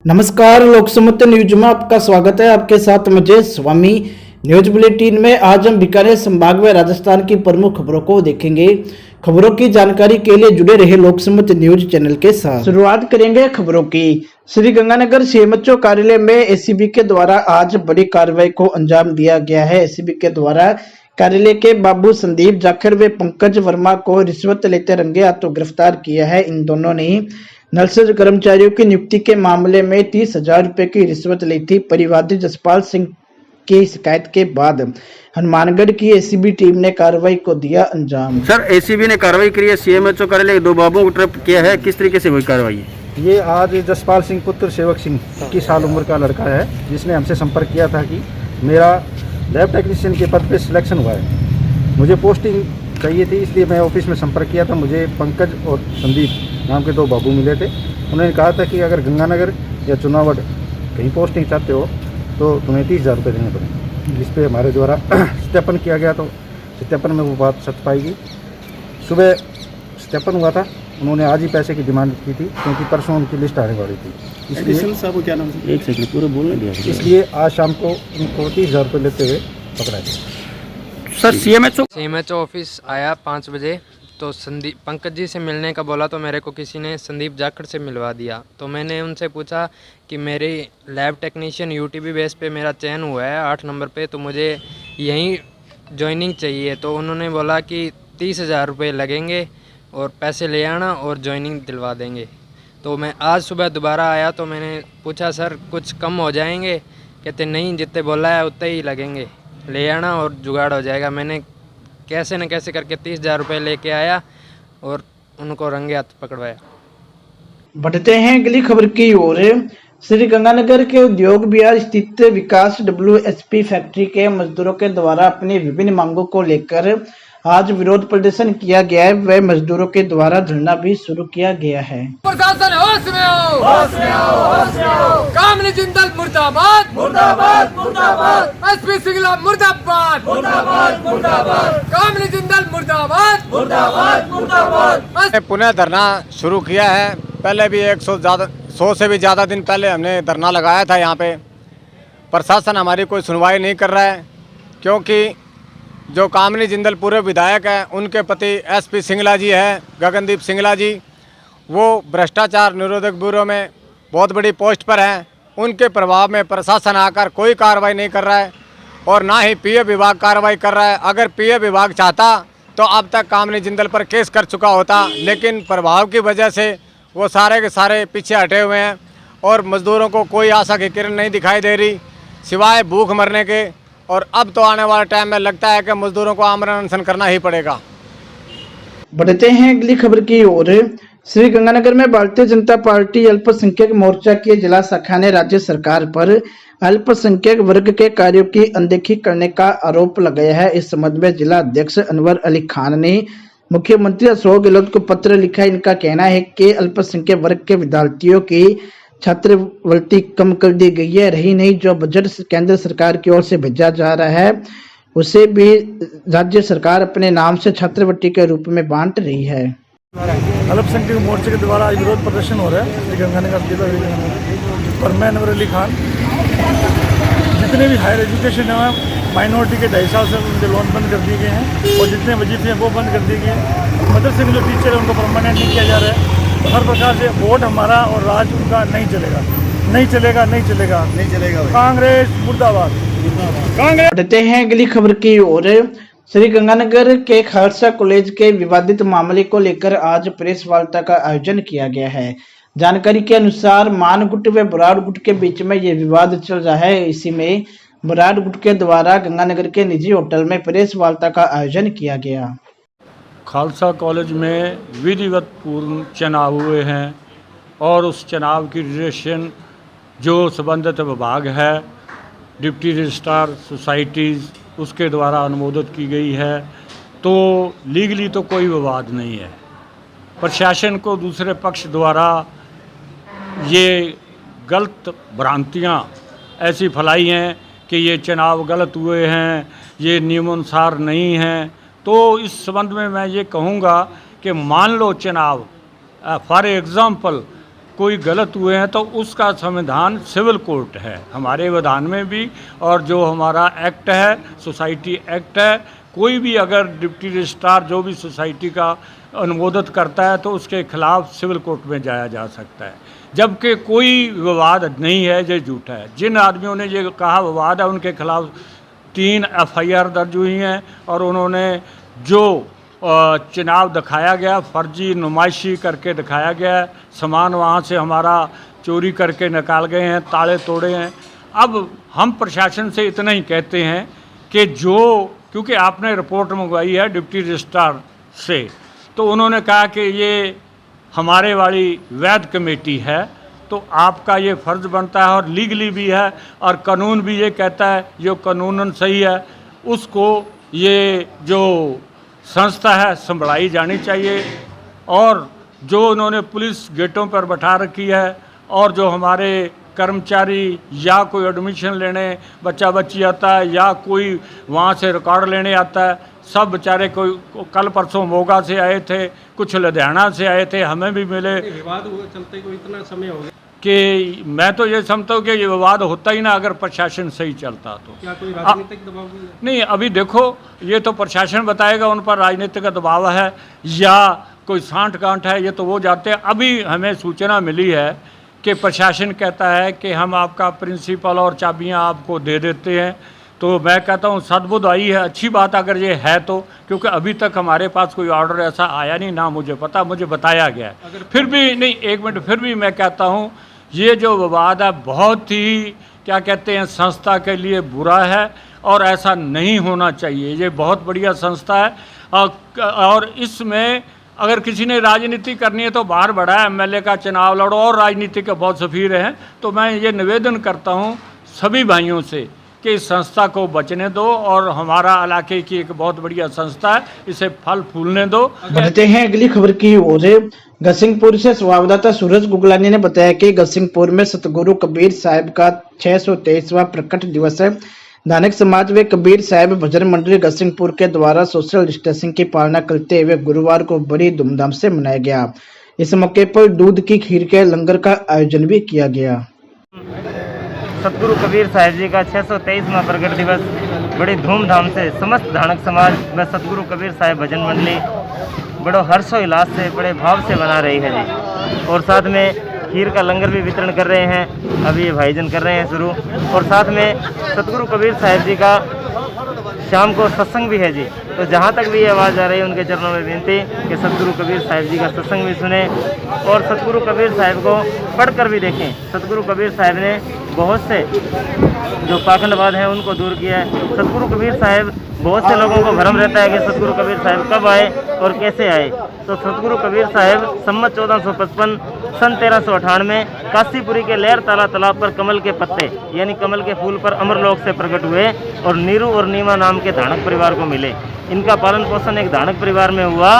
नमस्कार, लोकसमत न्यूज में आपका स्वागत है। आपके साथ मुझे स्वामी। न्यूज बुलेटिन में आज हम बीकानेर संभाग में राजस्थान की प्रमुख खबरों को देखेंगे। खबरों की जानकारी के लिए जुड़े रहे लोकसमत न्यूज चैनल के साथ। शुरुआत करेंगे खबरों की। श्री गंगानगर सीएमएचओ कार्यालय में एसीबी के द्वारा आज बड़ी कार्रवाई को अंजाम दिया गया है। एसीबी के द्वारा कार्यालय के बाबू संदीप जाखड़ व पंकज वर्मा को रिश्वत लेते रंगे हाथों गिरफ्तार किया है। इन दोनों ने नर्सरी कर्मचारियों की नियुक्ति के मामले में 30,000 रुपए की रिश्वत ली थी। परिवादी जसपाल सिंह की शिकायत के बाद हनुमानगढ़ की एसीबी टीम ने कार्रवाई को दिया अंजाम। सर, एसीबी ने कार्रवाई करी है, सीएमएचओ कार्यालय दो बाबुओं को ट्रैप किया है, किस तरीके से हुई कार्रवाई है? ये आज जसपाल सिंह पुत्र सेवक सिंह 21 साल उम्र का लड़का है, जिसने हमसे संपर्क किया था कि मेरा लैब टेक्नीशियन के पद पे सिलेक्शन हुआ है, मुझे पोस्टिंग चाहिए थी, इसलिए मैं ऑफिस में संपर्क किया था। मुझे पंकज और संदीप नाम के दो बाबू मिले थे। उन्होंने कहा था कि अगर गंगानगर या चुनावट कहीं पोस्टिंग चाहते हो तो तुम्हें 30,000 रुपये देने पड़ेंगे, जिस पे हमारे द्वारा सत्यापन किया गया। तो सत्यापन में वो बात सच पाएगी। सुबह सत्यापन हुआ था, उन्होंने आज ही पैसे की डिमांड की थी, क्योंकि परसों उनकी लिस्ट आने वाली थी। इसलिए साहब क्या नाम है? एक सेकंड, पूरा बोलने दिया। इसलिए आज शाम को उनको 30,000 रुपये लेते हुए पकड़ा गया। सर, सीएमएचओ ऑफिस आया 5 बजे, तो संदीप पंकज जी से मिलने का बोला, तो मेरे को किसी ने संदीप जाखड़ से मिलवा दिया। तो मैंने उनसे पूछा कि मेरी लैब टेक्नीशियन यूटीबी बेस पे मेरा चयन हुआ है 8 नंबर पे, तो मुझे यहीं ज्वाइनिंग चाहिए। तो उन्होंने बोला कि 30,000 रुपये लगेंगे और पैसे ले आना और ज्वाइनिंग दिलवा देंगे। तो मैं आज सुबह दोबारा आया तो मैंने पूछा, सर कुछ कम हो जाएंगे? कहते नहीं, जितने बोला है उतने ही लगेंगे, ले आना और जुगाड़ हो जाएगा। मैंने कैसे न कैसे करके 30,000 रुपये लेके आया और उनको रंगे हाथ पकड़वाया। बढ़ते हैं अगली खबर की ओर। श्री गंगानगर के उद्योग विहार स्थित विकास WSP फैक्ट्री के मजदूरों के द्वारा अपनी विभिन्न मांगों को लेकर आज विरोध प्रदर्शन किया गया है। वह मजदूरों के द्वारा धरना भी शुरू किया गया है। प्रशासन होश में आओ, होश में आओ, होश में आओ। कामनी जिंदल मुर्दाबाद, मुर्दाबाद, मुर्दाबाद। SP सिंगला मुर्दाबाद, मुर्दाबाद, मुर्दाबाद। कामनी जिंदल मुर्दाबाद, मुर्दाबाद, मुर्दाबाद। पुनः धरना शुरू किया है। पहले भी 100 से भी ज़्यादा दिन पहले हमने धरना लगाया था यहाँ पे। प्रशासन हमारी कोई सुनवाई नहीं कर रहा है, क्योंकि जो कामनी जिंदल पूर्व विधायक हैं, उनके पति SP सिंगला जी है, गगनदीप सिंगला जी, वो भ्रष्टाचार निरोधक ब्यूरो में बहुत बड़ी पोस्ट पर हैं। उनके प्रभाव में प्रशासन आकर कोई कार्रवाई नहीं कर रहा है और ना ही PF विभाग कार्रवाई कर रहा है। अगर PF विभाग चाहता तो अब तक कामनी जिंदल पर केस कर चुका होता, लेकिन प्रभाव की वजह से वो सारे के सारे पीछे हटे हुए हैं और मजदूरों को कोई आशा की किरण नहीं दिखाई दे रही, सिवाय भूख मरने के। और अब तो आने वाले टाइम में लगता है कि मजदूरों को आमरण अनशन करना ही पड़ेगा। बढ़ते हैं अगली खबर की ओर। श्री गंगानगर में भारतीय जनता पार्टी अल्पसंख्यक मोर्चा की जिला शाखा ने राज्य सरकार पर अल्पसंख्यक वर्ग के कार्यों की अनदेखी करने का आरोप लगाया है। इस संबंध में जिला अध्यक्ष अनवर अली खान ने मुख्यमंत्री अशोक गहलोत को पत्र लिखा। इनका कहना है कि अल्पसंख्यक वर्ग के विद्यार्थियों की छात्रवृत्ति कम कर दी गई है। रही नहीं, जो बजट केंद्र सरकार की ओर से भेजा जा रहा है उसे भी राज्य सरकार अपने नाम से छात्रवृत्ति के रूप में बांट रही है। अल्पसंख्यक मोर्चे के द्वारा आज विरोध प्रदर्शन हो रहा है श्री गंगानगर जिला और मैं अनवर अली खान। जितने भी हायर एजुकेशन है, माइनॉरिटी के 2.5 साल से उनके लोन बंद कर दिए गए हैं और जितने वजीफे हैं वो बंद कर दिए गए हैं। मदरसे के जो टीचर है उनको परमानेंट नहीं किया जा रहा है। तो हर प्रकार से वोट हमारा और राज उनका नहीं चलेगा, नहीं चलेगा, नहीं चलेगा, नहीं चलेगा। कांग्रेस मुर्दाबाद, कांग्रेस। बढ़ते हैं अगली खबर की ओर। श्री गंगानगर के खालसा कॉलेज के विवादित मामले को लेकर आज प्रेस वार्ता का आयोजन किया गया है। जानकारी के अनुसार मानगुट व बराड़ गुट के बीच में ये विवाद चल रहा है। इसी में बराड़ गुट के द्वारा गंगानगर के निजी होटल में प्रेस वार्ता का आयोजन किया गया। खालसा कॉलेज में विधिवत पूर्ण चुनाव हुए हैं और उस चुनाव की रजिस्ट्रेशन जो संबंधित विभाग है, डिप्टी रजिस्ट्रार सोसाइटीज़, उसके द्वारा अनुमोदित की गई है। तो लीगली तो कोई विवाद नहीं है। प्रशासन को दूसरे पक्ष द्वारा ये गलत भ्रांतियाँ ऐसी फैलाई हैं कि ये चुनाव गलत हुए हैं, ये नियमानुसार नहीं हैं। तो इस संबंध में मैं ये कहूँगा कि मान लो चुनाव फॉर एग्ज़ाम्पल कोई गलत हुए हैं तो उसका संविधान सिविल कोर्ट है हमारे विधान में भी, और जो हमारा एक्ट है सोसाइटी एक्ट है, कोई भी अगर डिप्टी रजिस्ट्रार जो भी सोसाइटी का अनुमोदित करता है तो उसके खिलाफ सिविल कोर्ट में जाया जा सकता है। जबकि कोई विवाद नहीं है, ये झूठा है। जिन आदमियों ने ये कहा विवाद है उनके खिलाफ 3 FIR दर्ज हुई हैं, और उन्होंने जो चुनाव दिखाया गया, फर्जी नुमाइशी करके दिखाया गया, सामान वहाँ से हमारा चोरी करके निकाल गए हैं, ताले तोड़े हैं। अब हम प्रशासन से इतना ही कहते हैं कि जो, क्योंकि आपने रिपोर्ट मंगवाई है डिप्टी रजिस्ट्रार से, तो उन्होंने कहा कि ये हमारे वाली वैध कमेटी है, तो आपका ये फ़र्ज़ बनता है और लीगली भी है, और कानून भी ये कहता है जो कानूनन सही है उसको ये जो संस्था है संभाली जानी चाहिए। और जो उन्होंने पुलिस गेटों पर बैठा रखी है, और जो हमारे कर्मचारी या कोई एडमिशन लेने बच्चा बच्ची आता है या कोई वहाँ से रिकॉर्ड लेने आता है, सब बेचारे कोई कल परसों मोगा से आए थे, कुछ लुधियाना से आए थे, हमें भी मिले। विवाद हुए चलते को इतना समय हो गया कि मैं तो ये समझता हूँ कि ये विवाद होता ही ना अगर प्रशासन सही चलता तो। क्या कोई राजनीतिक दबाव भी है? नहीं, अभी देखो ये तो प्रशासन बताएगा उन पर राजनीतिक का दबाव है या कोई सांठ गांठ है, ये तो वो जाते हैं। अभी हमें सूचना मिली है कि प्रशासन कहता है कि हम आपका प्रिंसिपल और चाबियां आपको दे देते हैं, तो मैं कहता हूँ सद्बुद्ध आई है, अच्छी बात अगर ये है तो, क्योंकि अभी तक हमारे पास कोई ऑर्डर ऐसा आया नहीं, ना मुझे पता, मुझे बताया गया है। फिर भी नहीं, एक मिनट, फिर भी मैं कहता हूँ ये जो विवाद है बहुत ही क्या कहते हैं संस्था के लिए बुरा है, और ऐसा नहीं होना चाहिए। ये बहुत बढ़िया संस्था है, और इसमें अगर किसी ने राजनीति करनी है तो बाहर बढ़ा है, MLA का चुनाव लड़ो, और राजनीति के बहुत सफीर हैं। तो मैं ये निवेदन करता हूँ सभी भाइयों से कि इस संस्था को बचने दो, और हमारा इलाके की एक बहुत बढ़िया संस्था है, इसे फल फूलने दो। बढ़ते हैं अगली खबर की ओर। गसिंगपुर से संवाददाता सूरज गुगलानी ने बताया कि गसिंगपुर में सतगुरु कबीर साहिब का 623वां प्रकट दिवस है। नानक समाज व कबीर साहिब भजन मंडली गसिंगपुर के द्वारा सोशल डिस्टेंसिंग की पालना करते हुए गुरुवार को बड़ी धूमधाम से मनाया गया। इस मौके पर दूध की खीर के लंगर का आयोजन भी किया गया। सतगुरु कबीर साहिब जी का 623वां प्रकट दिवस बड़ी धूमधाम से समस्त धानक समाज व सतगुरु कबीर साहिब भजन मंडली बड़ो हर्षोल्लास से बड़े भाव से मना रही है जी। और साथ में खीर का लंगर भी वितरण कर रहे हैं, अभी ये भाईजन कर रहे हैं शुरू। और साथ में सतगुरु कबीर साहिब जी का शाम को सत्संग भी है जी। तो जहाँ तक भी ये आवाज़ आ रही है उनके चरणों में विनती कि सतगुरु कबीर साहिब जी का सत्संग भी सुने और सतगुरु कबीर साहिब को पढ़कर भी देखें। सतगुरु कबीर साहिब ने बहुत से जो पाखंडवाद हैं उनको दूर किया है। सतगुरु कबीर साहिब, बहुत से लोगों को भ्रम रहता है कि सतगुरु कबीर साहिब कब आए और कैसे आए। तो सतगुरु कबीर साहिब सम्मत 1455 सन 1398 काशीपुरी के लहर ताला तालाब पर कमल के पत्ते यानी कमल के फूल पर अमरलोक से प्रकट हुए और नीरू और नीमा नाम के धानक परिवार को मिले। इनका पालन पोषण एक धानक परिवार में हुआ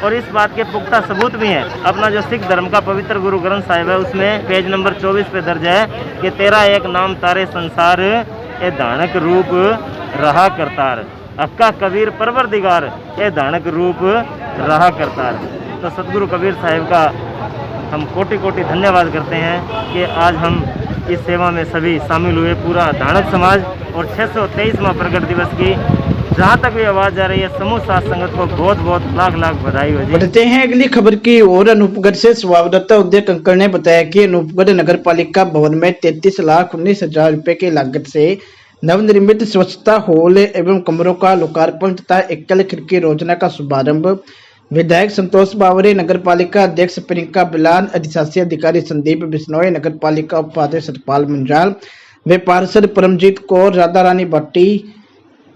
और इस बात के पुख्ता सबूत भी हैं। अपना जो सिख धर्म का पवित्र गुरु ग्रंथ साहिब है उसमें पेज नंबर 24 पे दर्ज है कि तेरा एक नाम तारे संसार ए धानक रूप रहा करतार, अक्का कबीर परवरदिगार ए धानक रूप रहा करतार। तो सतगुरु कबीर साहिब का हम कोटि कोटि धन्यवाद करते हैं कि आज हम इस सेवा में सभी शामिल हुए, पूरा धानक समाज। और 623वां प्रकट दिवस की जहाँ तक भी आवाज़ आ रही है समूह साथ संगत को बहुत बहुत लाख लाख बधाई हो जी। बढ़ते हैं अगली खबर की ओर। अनूपगढ़ से संवाददाता उदय कंकड़ ने बताया कि अनूपगढ़ नगर पालिका भवन में 33,19,000 रुपए की लागत से नवनिर्मित स्वच्छता हॉल एवं कमरों का लोकार्पण तथा एकल खिड़की योजना का शुभारंभ विधायक संतोष बावरे, नगर पालिका अध्यक्ष प्रियंका बिलान, अधिशासी अधिकारी संदीप बिश्नोई, नगर पालिका उपाध्यक्ष सतपाल मंजाल व पार्षद परमजीत कौर, राधा रानी भट्टी,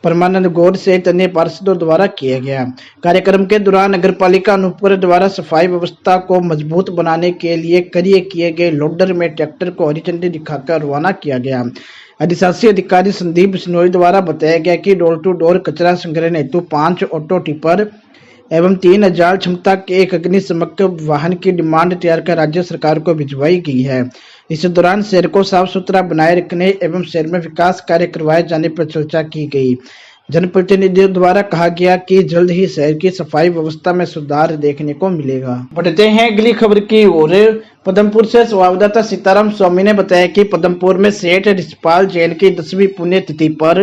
परमानंद गौड़ सहित अन्य पार्षदों द्वारा किया गया। कार्यक्रम के दौरान नगर पालिका अनूपगढ़ द्वारा सफाई व्यवस्था को मजबूत बनाने के लिए किए गए लोडर में ट्रैक्टर को हरी झंडी दिखाकर रवाना किया गया। अधिशासी अधिकारी संदीप बिश्नोई द्वारा बताया गया कि डोर टू डोर कचरा संग्रहण हेतु 5 ऑटो टिपर एवं 3,000 क्षमता के एक अग्निशमक वाहन की डिमांड तैयार कर राज्य सरकार को भिजवाई गई है। इस दौरान शहर को साफ सुथरा बनाए रखने एवं शहर में विकास कार्य करवाए जाने पर चर्चा की गई। जनप्रतिनिधियों द्वारा कहा गया कि जल्द ही शहर की सफाई व्यवस्था में सुधार देखने को मिलेगा। बढ़ते हैं अगली खबर की ओर। पदमपुर से संवाददाता सीताराम स्वामी ने बताया कि पदमपुर में सेठ रिछपाल जैन की 10वीं पुण्यतिथि पर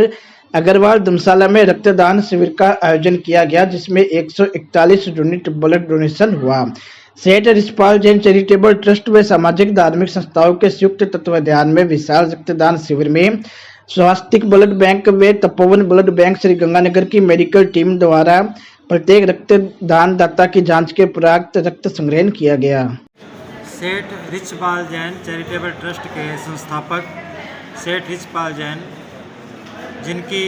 अग्रवाल धर्मशाला में रक्तदान शिविर का आयोजन किया गया, जिसमें 141 यूनिट ब्लड डोनेशन हुआ। सेठ रिछपाल जैन चैरिटेबल ट्रस्ट व सामाजिक धार्मिक संस्थाओं के संयुक्त तत्वाधान में विशाल रक्तदान शिविर में स्वास्तिक ब्लड बैंक व तपोवन ब्लड बैंक श्री गंगानगर की मेडिकल टीम द्वारा प्रत्येक रक्तदान दाता की जांच के उपरांत रक्त संग्रहण किया गया। सेठ रिछपाल जैन चैरिटेबल ट्रस्ट के संस्थापक सेठ रिछपाल जैन, जिनकी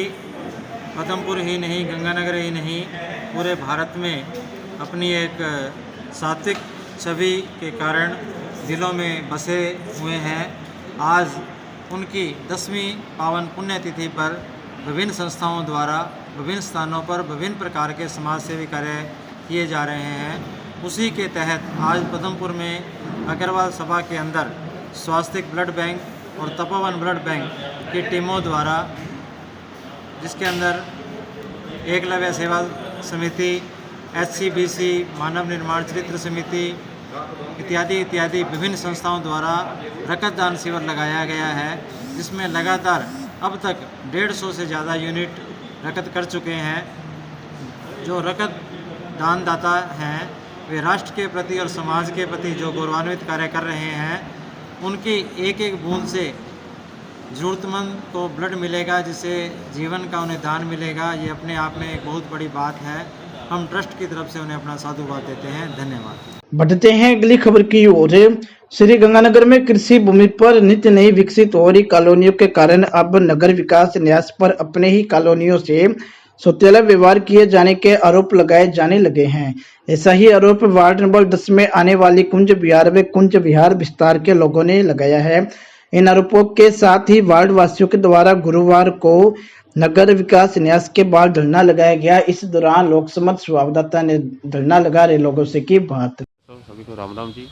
पदमपुर ही नहीं, गंगानगर ही नहीं, पूरे भारत में अपनी एक सात्विक छवि के कारण दिलों में बसे हुए हैं, आज उनकी 10वीं पावन पुण्यतिथि पर विभिन्न संस्थाओं द्वारा विभिन्न स्थानों पर विभिन्न प्रकार के समाज सेवी कार्य किए जा रहे हैं। उसी के तहत आज पदमपुर में अग्रवाल सभा के अंदर स्वास्तिक ब्लड बैंक और तपोवन ब्लड बैंक की टीमों द्वारा, जिसके अंदर एकलव्य सेवा समिति, HCBC, मानव निर्माण चरित्र समिति इत्यादि विभिन्न संस्थाओं द्वारा रक्तदान शिविर लगाया गया है, जिसमें लगातार अब तक 150 से ज़्यादा यूनिट रक्त कर चुके हैं। जो रक्तदान दाता हैं वे राष्ट्र के प्रति और समाज के प्रति जो गौरवान्वित कार्य कर रहे हैं, उनकी एक एक बूंद से ज़रूरतमंद को ब्लड मिलेगा, जिससे जीवन का उन्हें दान मिलेगा। ये अपने आप में एक बहुत बड़ी बात है। हम ट्रस्ट की तरफ से उन्हें अपना साधुवाद देते हैं। धन्यवाद। बढ़ते हैं अगली खबर की ओर। श्री गंगानगर में कृषि भूमि पर नित्य नई विकसित हो रही कॉलोनियों के कारण अब नगर विकास न्यास पर अपने ही कॉलोनियों से सौतेला व्यवहार किए जाने के आरोप लगाए जाने लगे हैं। ऐसा ही आरोप वार्ड नंबर 10 में आने वाली कुंज विहार व कुंज विहार विस्तार के लोगों ने लगाया है। इन आरोपों के साथ ही वार्ड वासियों के द्वारा गुरुवार को नगर विकास न्यास के बाद धरना लगाया गया। इस दौरान लोकसमत संवाददाता ने धरना लगा रहे लोगों से की बात। सभी को राम राम जी।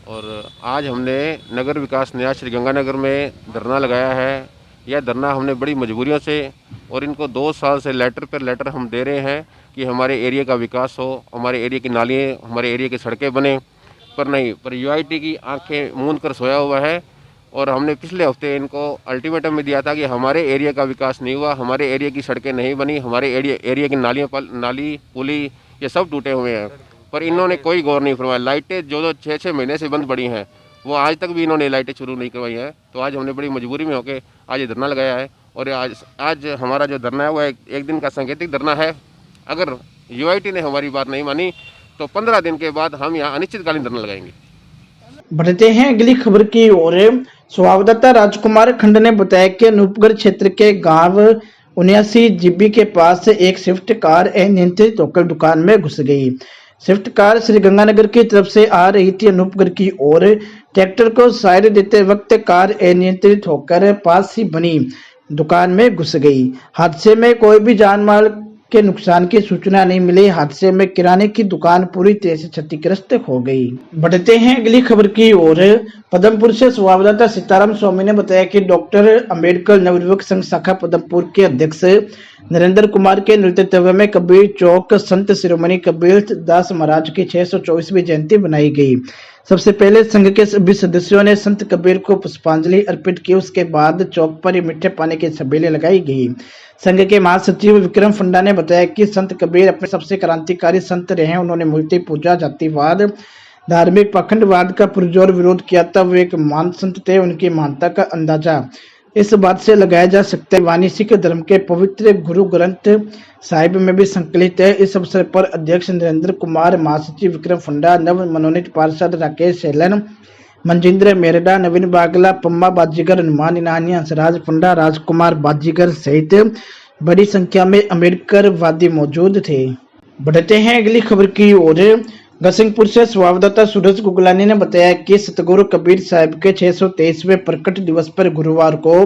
और आज हमने नगर विकास न्यास श्री गंगानगर में धरना लगाया है। यह धरना हमने बड़ी मजबूरियों से, और इनको 2 साल से लेटर पर लेटर हम दे रहे हैं कि हमारे एरिया का विकास हो, हमारे एरिया की नालियाँ, हमारे एरिया की सड़कें बने, पर नहीं, पर UIT की आंखें मूंद कर सोया हुआ है। और हमने पिछले हफ्ते इनको अल्टीमेटम में दिया था कि हमारे एरिया का विकास नहीं हुआ, हमारे एरिया की सड़कें नहीं बनी, हमारे एरिया की नाली पुली ये सब टूटे हुए हैं, पर इन्होंने कोई गौर नहीं फरमाया। लाइटें जो 6-6 महीने से बंद पड़ी हैं, वो आज तक भी इन्होंने लाइटें शुरू नहीं करवाई हैं। तो आज हमने बड़ी मजबूरी में होकर आज ये धरना लगाया है। और आज हमारा जो धरना है वो एक दिन का सांकेतिक धरना है। अगर UIT ने हमारी बात नहीं मानी तो 15 दिन के बाद हम यहाँ अनिश्चितकालीन धरना लगाएंगे। बढ़ते हैं अगली खबर की ओर। संवाददाता राजकुमार खंड ने बताया कि अनूपगढ़ क्षेत्र के गांव 79 GB के पास एक स्विफ्ट कार अनियंत्रित होकर दुकान में घुस गई। स्विफ्ट कार श्री गंगानगर की तरफ से आ रही थी अनूपगढ़ की ओर। ट्रैक्टर को साइड देते वक्त कार अनियंत्रित होकर पास ही बनी दुकान में घुस गई। हादसे में कोई भी जान माल के नुकसान की सूचना नहीं मिली। हादसे में किराने की दुकान पूरी तरह से क्षतिग्रस्त हो गई। बढ़ते हैं अगली खबर की ओर। पदमपुर से संवाददाता सीताराम स्वामी ने बताया कि डॉक्टर अंबेडकर नवयुवक संघ शाखा पदमपुर के अध्यक्ष नरेंद्र कुमार के नेतृत्व में कबीर चौक संत शिरोमणि कबीर दास महाराज की 624वीं जयंती बनाई गई। सबसे पहले संघ के सभी सदस्यों ने संत कबीर को पुष्पांजलि अर्पित की। उसके बाद चौक पर मीठे पानी की छबीलें लगाई गई। संघ के महासचिव विक्रम फंडा ने बताया कि संत कबीर अपने सबसे क्रांतिकारी संत रहे हैं। उन्होंने मूर्ति पूजा, जातिवाद, धार्मिक पाखंडवाद का पुरजोर विरोध किया था। वो एक महान संत थे। उनकी महानता का अंदाजा इस बात से लगाया जा सकता है। वाणी सिख धर्म के पवित्र गुरु ग्रंथ साहिब में भी संकलित है। इस अवसर पर अध्यक्ष नरेंद्र कुमार, महासचिव विक्रम फंडा, नव मनोनीत पार्षद राकेश सेलन, मंजिंद्र मेरडा, नवीन बागला, पम्मा बाजीगर, हनुमान इनानी, हंसराज फंडा, राजकुमार बाजीगर सहित बड़ी संख्या में अम्बेडकर वादी मौजूद थे। बढ़ते हैं अगली खबर की ओर। गसिंगपुर से संवाददाता सूरज गुगलानी ने बताया कि सतगुरु कबीर साहिब के 623वें प्रकट दिवस पर गुरुवार को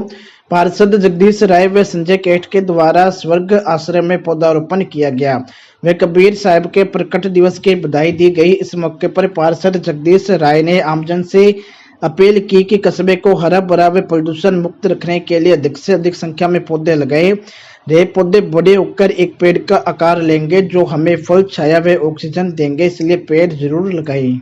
पार्षद जगदीश राय व संजय केठ के द्वारा स्वर्ग आश्रम में पौधारोपण किया गया। वे कबीर साहिब के प्रकट दिवस की बधाई दी गई। इस मौके पर पार्षद जगदीश राय ने आमजन से अपील की कि कस्बे को हरा भरा व प्रदूषण मुक्त रखने के लिए अधिक से अधिक संख्या में पौधे लगाएं। ये पौधे बड़े होकर एक पेड़ का आकार लेंगे जो हमें फल, छाया व ऑक्सीजन देंगे, इसलिए पेड़ जरूर लगाएं।